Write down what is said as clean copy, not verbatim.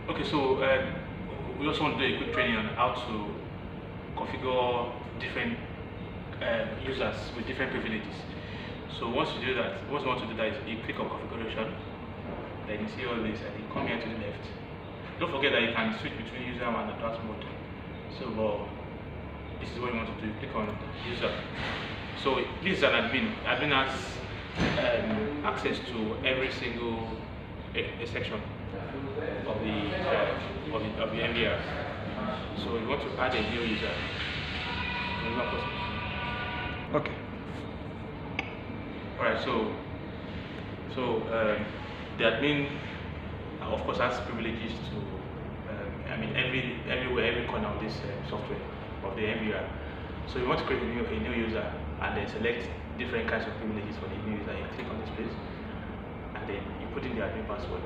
Okay, so we also want to do a quick training on how to configure different users with different privileges. So once you do that, what you want to do that is you click on configuration, then you see all this, and you come here to the left. Don't forget that you can switch between user and advanced mode. So this is what you want to do. Click on user. So this is an admin. Admin has access to every single section of the NVR. So you want to add a new user. Okay. Alright, so the admin of course has privileges to every corner of this software of the NVR. So you want to create a new user and then select different kinds of privileges for the new user. You click on this place and then you put in the admin password.